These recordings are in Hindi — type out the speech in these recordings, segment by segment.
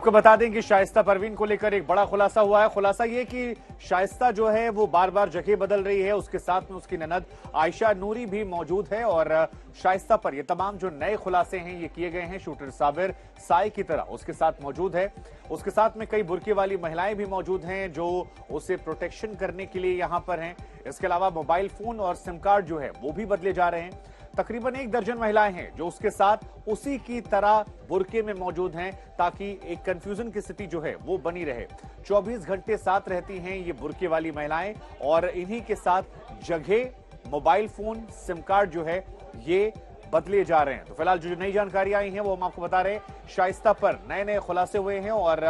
आपको बता दें कि शाइस्ता परवीन को लेकर एक बड़ा खुलासा हुआ है। खुलासा ये कि शाइस्ता जो है वो बार बार जगह बदल रही है। उसके साथ में उसकी ननद आयशा नूरी भी मौजूद है और शाइस्ता पर ये तमाम जो नए खुलासे हैं ये किए गए हैं। शूटर साबिर साई की तरह उसके साथ मौजूद है। उसके साथ में कई बुर्के वाली महिलाएं भी मौजूद हैं जो उसे प्रोटेक्शन करने के लिए यहां पर हैं। इसके अलावा मोबाइल फोन और सिम कार्ड जो है वो भी बदले जा रहे हैं। तकरीबन 1 दर्जन महिलाएं हैं जो उसके साथ उसी की तरह बुर्के में मौजूद हैं ताकि एक कंफ्यूजन की स्थिति जो है वो बनी रहे। 24 घंटे साथ रहती हैं ये बुर्के वाली महिलाएं और इन्हीं के साथ जगह, मोबाइल फोन, सिम कार्ड जो है ये बदले जा रहे हैं। तो फिलहाल जो नई जानकारी आई है वो हम आपको बता रहे हैं। शाइस्ता पर नए नए खुलासे हुए हैं और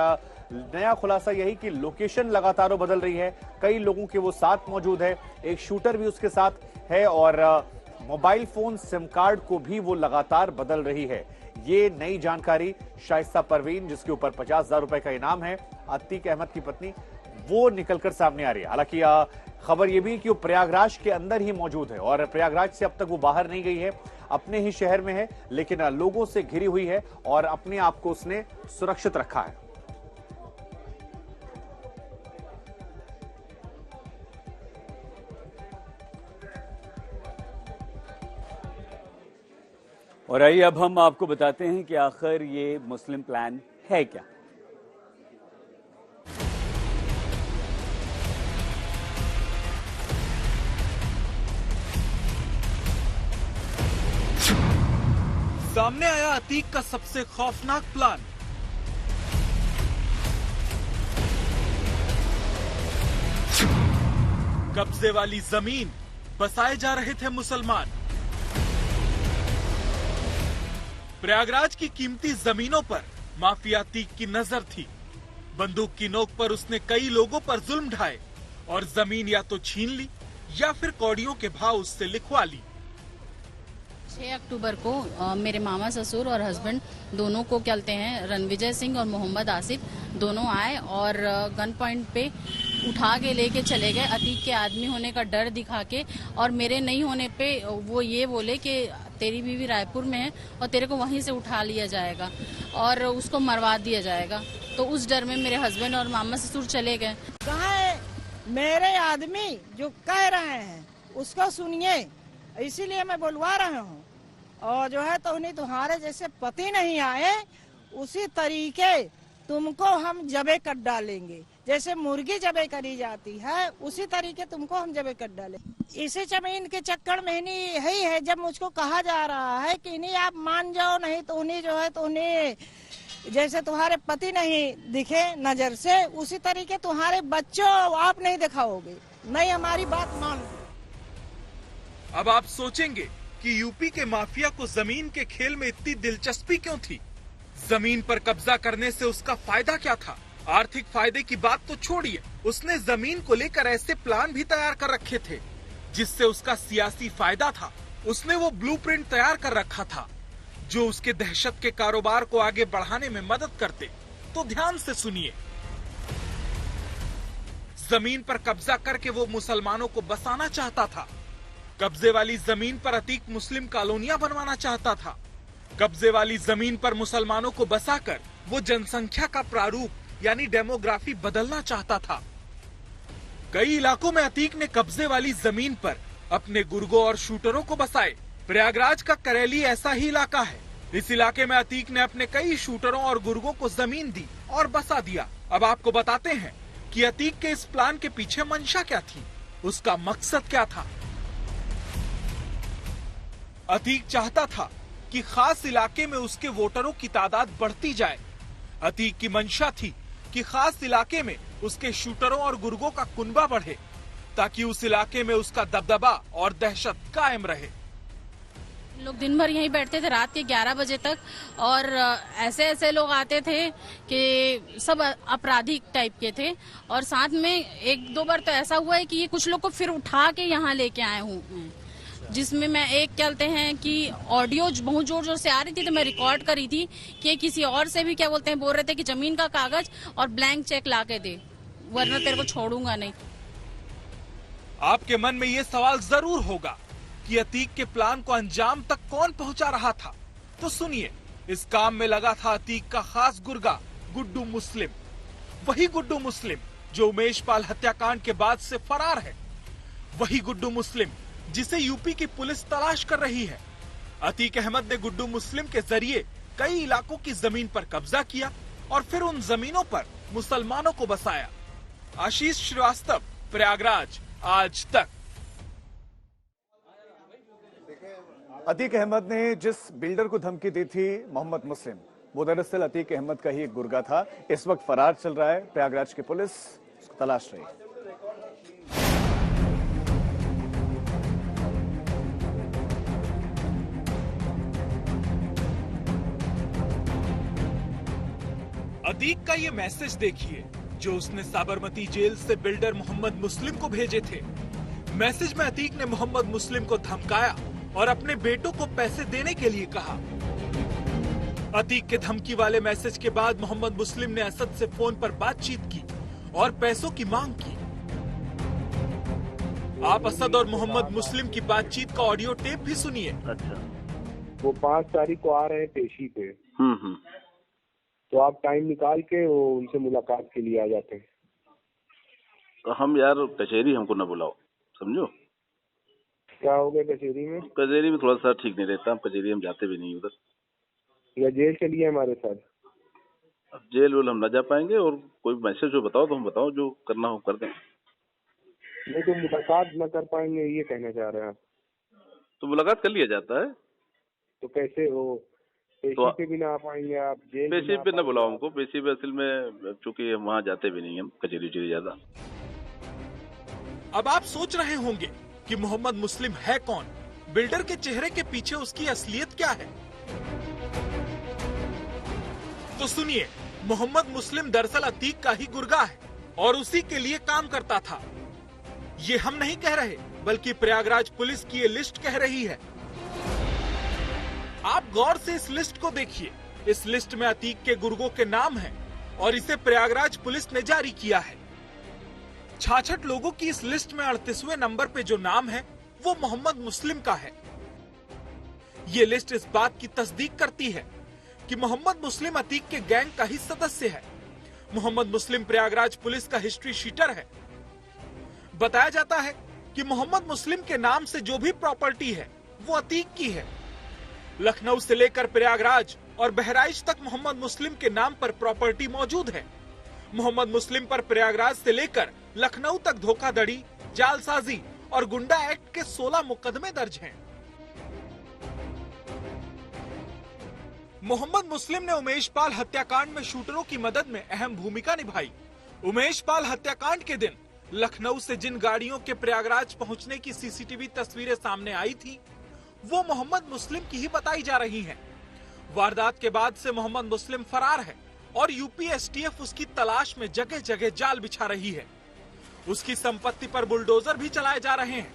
नया खुलासा यही कि लोकेशन लगातार बदल रही है। कई लोगों के वो साथ मौजूद है, एक शूटर भी उसके साथ है और मोबाइल फोन, सिम कार्ड को भी वो लगातार बदल रही है। ये नई जानकारी शाइस्ता परवीन, जिसके ऊपर 50,000 रुपए का इनाम है, अतीक अहमद की पत्नी, वो निकलकर सामने आ रही है। हालांकि खबर यह भी कि वो प्रयागराज के अंदर ही मौजूद है और प्रयागराज से अब तक वो बाहर नहीं गई है, अपने ही शहर में है, लेकिन लोगों से घिरी हुई है और अपने आप को उसने सुरक्षित रखा है। और आइए अब हम आपको बताते हैं कि आखिर ये मुस्लिम प्लान है क्या। सामने आया अतीक का सबसे खौफनाक प्लान। कब्जे वाली जमीन बसाए जा रहे थे मुसलमान। प्रयागराज की कीमती जमीनों पर माफिया अतीक की नजर थी। बंदूक की नोक पर उसने कई लोगों पर जुल्म ढाए और जमीन या तो छीन ली या फिर कौड़ियों के भाव उससे लिखवा ली। 6 अक्टूबर को मेरे मामा ससुर और हस्बैंड दोनों को कहते हैं, रणविजय सिंह और मोहम्मद आसिफ, दोनों आए और गन पॉइंट पे उठा के लेके चले गए। अतीक के आदमी होने का डर दिखा के और मेरे नहीं होने पे वो ये बोले कि तेरी बीवी रायपुर में है और तेरे को वहीं से उठा लिया जाएगा और उसको मरवा दिया जाएगा। तो उस डर में मेरे हस्बैंड और मामा ससुर चले गए। कहाँ है मेरे आदमी जो कह रहे हैं उसको सुनिए, इसीलिए मैं बुलवा रहा हूँ। और जो है तो उन्हें तुम्हारे जैसे पति नहीं आए उसी तरीके तुमको हम जबे कर डालेंगे। जैसे मुर्गी जबे करी जाती है उसी तरीके तुमको हम जबे कर डालें। इसी जमीन के चक्कर में यही है जब मुझको कहा जा रहा है कि इन्हीं आप मान जाओ, नहीं तो उन्हीं जो है तो उन्हें जैसे तुम्हारे पति नहीं दिखे नजर से उसी तरीके तुम्हारे बच्चों आप नहीं दिखाओगे, नहीं हमारी बात मान। अब आप सोचेंगे कि यूपी के माफिया को जमीन के खेल में इतनी दिलचस्पी क्यों थी? जमीन पर कब्जा करने से उसका फायदा क्या था? आर्थिक फायदे की बात तो छोड़िए, उसने जमीन को लेकर ऐसे प्लान भी तैयार कर रखे थे जिससे उसका सियासी फायदा था। उसने वो ब्लूप्रिंट तैयार कर रखा था जो उसके दहशत के कारोबार को आगे बढ़ाने में मदद करते। तो ध्यान से सुनिए। जमीन पर कब्जा करके वो मुसलमानों को बसाना चाहता था। कब्जे वाली जमीन पर अतीक मुस्लिम कॉलोनियां बनवाना चाहता था। कब्जे वाली जमीन पर मुसलमानों को बसाकर वो जनसंख्या का प्रारूप यानी डेमोग्राफी बदलना चाहता था। कई इलाकों में अतीक ने कब्जे वाली जमीन पर अपने गुर्गों और शूटरों को बसाए। प्रयागराज का करेली ऐसा ही इलाका है। इस इलाके में अतीक ने अपने कई शूटरों और गुर्गों को जमीन दी और बसा दिया। अब आपको बताते हैं कि अतीक के इस प्लान के पीछे मंशा क्या थी, उसका मकसद क्या था। अतीक चाहता था कि खास इलाके में उसके वोटरों की तादाद बढ़ती जाए। अतीक की मंशा थी कि खास इलाके में उसके शूटरों और गुर्गों का कुनबा बढ़े ताकि उस इलाके में उसका दबदबा और दहशत कायम रहे। लोग दिन भर यहीं बैठते थे रात के 11 बजे तक और ऐसे ऐसे लोग आते थे कि सब आपराधिक टाइप के थे और साथ में 1-2 बार तो ऐसा हुआ है कि ये कुछ लोग को फिर उठा के यहाँ लेके आए हूँ, जिसमें मैं एक कहते हैं कि ऑडियो बहुत जोर जोर से आ रही थी तो मैं रिकॉर्ड करी थी कि किसी और से भी क्या बोलते हैं बोल रहे थे कि जमीन का कागज और ब्लैंक चेक ला के दे वरना तेरे को छोड़ूंगा नहीं। आपके मन में ये सवाल जरूर होगा कि अतीक के प्लान को अंजाम तक कौन पहुंचा रहा था। तो सुनिए, इस काम में लगा था अतीक का खास गुर्गा गुड्डू मुस्लिम। वही गुड्डू मुस्लिम जो उमेश पाल हत्याकांड के बाद से फरार है। वही गुड्डू मुस्लिम जिसे यूपी की पुलिस तलाश कर रही है। अतीक अहमद ने गुड्डू मुस्लिम के जरिए कई इलाकों की जमीन पर कब्जा किया और फिर उन जमीनों पर मुसलमानों को बसाया। आशीष श्रीवास्तव, प्रयागराज, आज तक। अतीक अहमद ने जिस बिल्डर को धमकी दी थी मोहम्मद मुस्लिम, वो दरअसल अतीक अहमद का ही एक गुर्गा था। इस वक्त फरार चल रहा है। प्रयागराज की पुलिस उसको तलाश रही है। अतीक का ये मैसेज देखिए जो उसने साबरमती जेल से बिल्डर मोहम्मद मुस्लिम को भेजे थे। मैसेज में अतीक ने मोहम्मद मुस्लिम को धमकाया और अपने बेटों को पैसे देने के लिए कहा। अतीक के धमकी वाले मैसेज के बाद मोहम्मद मुस्लिम ने असद से फोन पर बातचीत की और पैसों की मांग की। आप असद और मोहम्मद मुस्लिम की बातचीत का ऑडियो टेप भी सुनिए। अच्छा, वो 5 तारीख को आ रहे हैं पेशी पे। तो आप टाइम निकाल के वो उनसे मुलाकात के लिए आ जाते हैं। तो हम यार कचहरी हमको न बुलाओ, समझो। क्या हो गया कचहरी में? कचहरी में थोड़ा सा ठीक नहीं रहता, हम कचहरी हम जाते भी नहीं उधर। या जेल चलिए हमारे साथ। अब जेल वेल हम न जा पाएंगे, और कोई मैसेज हो बताओ तो हम बताओ, जो करना हो कर दें। नहीं तो मुलाकात न कर पाएंगे, ये कहना चाह रहे हैं आप? तो मुलाकात कर लिया जाता है। तो कैसे हो? पेशी पे भी ना आ पाएंगे आप? जेल पेशी पे न बुलाओ हमको। पेशी पे असल में चूंकि हम वहाँ जाते भी नहीं, हम कचहरी उचहरी ज्यादा। अब आप सोच रहे होंगे कि मोहम्मद मुस्लिम है कौन, बिल्डर के चेहरे के पीछे उसकी असलियत क्या है। तो सुनिए, मोहम्मद मुस्लिम दरअसल अतीक का ही गुर्गा है और उसी के लिए काम करता था। ये हम नहीं कह रहे, बल्कि प्रयागराज पुलिस की ये लिस्ट कह रही है। आप गौर से इस लिस्ट को देखिए। इस लिस्ट में अतीक के गुर्गों के नाम हैं और इसे प्रयागराज पुलिस ने जारी किया है। 66 लोगों की इस लिस्ट में 38वें नंबर पे जो नाम है वो मोहम्मद मुस्लिम का है। ये लिस्ट इस बात की तस्दीक करती है कि मोहम्मद मुस्लिम अतीक के गैंग का ही सदस्य है। मोहम्मद मुस्लिम प्रयागराज पुलिस का हिस्ट्री शीटर है। बताया जाता है कि मोहम्मद मुस्लिम के नाम से जो भी प्रॉपर्टी है वो अतीक की है। लखनऊ से लेकर प्रयागराज और बहराइच तक मोहम्मद मुस्लिम के नाम पर प्रॉपर्टी मौजूद है। मोहम्मद मुस्लिम पर प्रयागराज से लेकर लखनऊ तक धोखाधड़ी, जालसाजी और गुंडा एक्ट के 16 मुकदमे दर्ज हैं। मोहम्मद मुस्लिम ने उमेश पाल हत्याकांड में शूटरों की मदद में अहम भूमिका निभाई। उमेश पाल हत्याकांड के दिन लखनऊ से जिन गाड़ियों के प्रयागराज पहुंचने की सीसीटीवी तस्वीरें सामने आई थी, वो मोहम्मद मुस्लिम की ही बताई जा रही हैं। वारदात के बाद से मोहम्मद मुस्लिम फरार है और यूपी एसटीएफ उसकी तलाश में जगह जगह जाल बिछा रही है। उसकी संपत्ति पर बुलडोजर भी चलाए जा रहे हैं।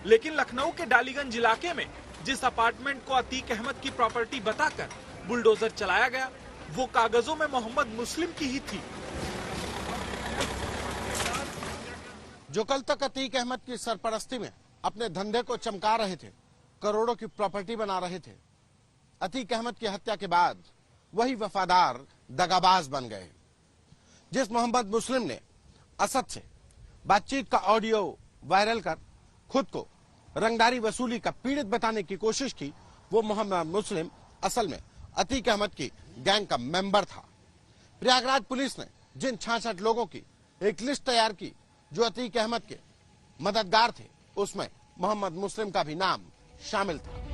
लेकिन लखनऊ के डालीगंज इलाके में जिस अपार्टमेंट को अतीक अहमद की प्रॉपर्टी बताकर बुलडोजर चलाया गया, वो कागजों में मोहम्मद मुस्लिम की ही थी। जो कल तक अतीक अहमद की सरपरस्ती में अपने धंधे को चमका रहे थे, करोड़ों की प्रॉपर्टी बना रहे थे, अतीक अहमद की हत्या के बाद वही वफादार दगाबाज बन गए। जिस मोहम्मद मुस्लिम ने असद से बातचीत का ऑडियो वायरल कर खुद को रंगदारी वसूली का पीड़ित बताने की कोशिश की, वो मोहम्मद मुस्लिम असल में अतीक अहमद की गैंग का मेंबर था। प्रयागराज पुलिस ने जिन 66 लोगों की एक लिस्ट तैयार की जो अतीक अहमद के मददगार थे, उसमें मोहम्मद मुस्लिम का भी नाम शामिल था।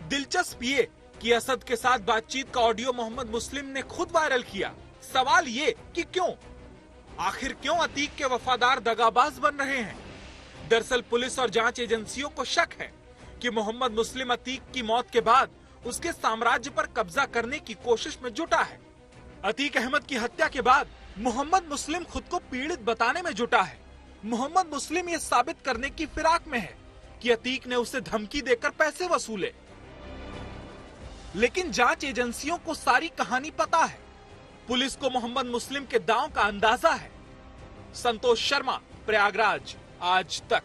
दिलचस्प ये कि असद के साथ बातचीत का ऑडियो मोहम्मद मुस्लिम ने खुद वायरल किया। सवाल ये कि क्यों, आखिर क्यों अतीक के वफादार दगाबाज बन रहे हैं? दरअसल पुलिस और जांच एजेंसियों को शक है कि मोहम्मद मुस्लिम अतीक की मौत के बाद उसके साम्राज्य पर कब्जा करने की कोशिश में जुटा है। अतीक अहमद की हत्या के बाद मोहम्मद मुस्लिम खुद को पीड़ित बताने में जुटा है। मोहम्मद मुस्लिम ये साबित करने की फिराक में है कि अतीक ने उसे धमकी देकर पैसे वसूले। लेकिन जांच एजेंसियों को सारी कहानी पता है। पुलिस को मोहम्मद मुस्लिम के दांव का अंदाजा है। संतोष शर्मा, प्रयागराज, आज तक।